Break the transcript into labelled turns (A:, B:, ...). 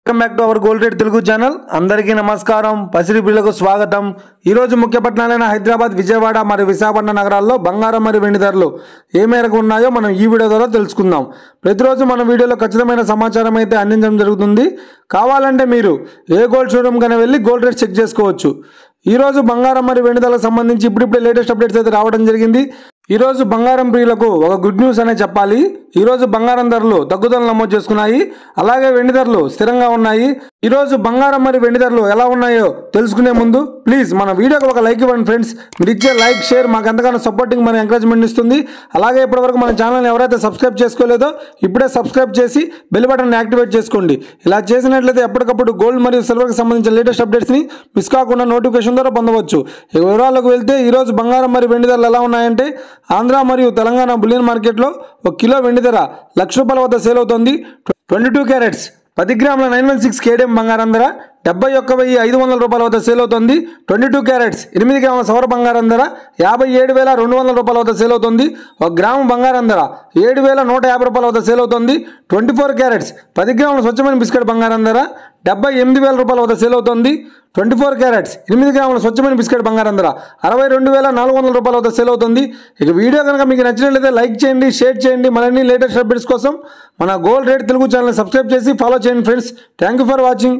A: Welcome back to our gold rate Telugu channel. అందరికీ నమస్కారం. పసిడి బిళ్ళకు స్వాగతం. ఈరోజు ముఖ్య పట్టణాలైన హైదరాబాద్, విజయవాడ మరియు విశాఖపట్నం నగరాల్లో బంగారం మరియు వెండి ధరలు ఏ మేరకు ఉన్నాయో మనం ఈ వీడియో ద్వారా తెలుసుకుందాం. ప్రతిరోజు మన వీడియోలో ఖచ్చితమైన సమాచారం అయితే అందించడం జరుగుతుంది. కావాలంటే మీరు ఏ గోల్డ్ షోరూమ్ కన్నా వెళ్ళి గోల్డ్ రేట్ చెక్ చేసుకోవచ్చు. ఈరోజు బంగారం మరియు వెండి ధరలకు సంబంధించి ఇప్పుడిప్పుడే లేటెస్ట్ అప్డేట్స్ అయితే రావడం జరిగింది. ఈరోజు బంగారం ప్రియులకు ఒక గుడ్ న్యూస్ అనే చెప్పాలి. ఈరోజు బంగారం ధరలు తగ్గుదల నమోదు చేసుకున్నాయి. అలాగే వెండి ధరలు స్థిరంగా ఉన్నాయి. ఈరోజు బంగారం మరియు వెండి ధరలు ఎలా ఉన్నాయో తెలుసుకునే ముందు ప్లీజ్ మన వీడియోకి ఒక లైక్ ఇవ్వండి ఫ్రెండ్స్. మీరు ఇచ్చే లైక్, షేర్ మాకు ఎంతగానో సపోర్టింగ్ మరియు ఎంకరేజ్మెంట్ ఇస్తుంది. అలాగే ఇప్పటివరకు మన ఛానల్ని ఎవరైతే సబ్స్క్రైబ్ చేసుకోలేదో ఇప్పుడే సబ్స్క్రైబ్ చేసి బెల్ బటన్ యాక్టివేట్ చేసుకోండి. ఇలా చేసినట్లయితే ఎప్పటికప్పుడు గోల్డ్ మరియు సిల్వర్కి సంబంధించిన లేటెస్ట్ అప్డేట్స్ని మిస్ కాకుండా నోటిఫికేషన్ ద్వారా పొందవచ్చు. వివరాలకు వెళ్తే ఈరోజు బంగారం మరియు వెండి ధరలు ఎలా ఉన్నాయంటే, ఆంధ్ర మరియు తెలంగాణ బులియన్ మార్కెట్లో 1 కిలో వెండి ధర ₹1,00,000 వద్ద సేల్ అవుతోంది. 22 క్యారెట్స్ 10 గ్రాముల 916 కేడిఎం బంగారం ధర ₹71,500 వద్ద సేల్ అవుతుంది. 22 క్యారెట్స్ 8 గ్రాముల సవర బంగారం ధర ₹57,200 వద్ద సేల్ అవుతుంది. 1 గ్రాము బంగారం ధర ₹7,150 వద్ద సేల్ అవుతుంది. 24 క్యారెట్స్ 10 గ్రాముల స్వచ్ఛమైన బిస్కెట్ బంగారం ధర ₹78,000 వద్ద సేల్ అవుతుంది. 24 క్యారెట్స్ 8 గ్రాముల స్వచ్ఛమైన బిస్కెట్ బంగారం ధర ₹62,400 వద్ద సేల్ అవుతుంది. ఇక వీడియో కనుక మీకు నచ్చినట్లయితే లైక్ చేయండి, షేర్ చేయండి. మరిన్ని లేటెస్ట్ అప్డేట్స్ కోసం మన gold rate Telugu channel subscribe చేసి ఫాలో చేయండి friends. Thank you for watching.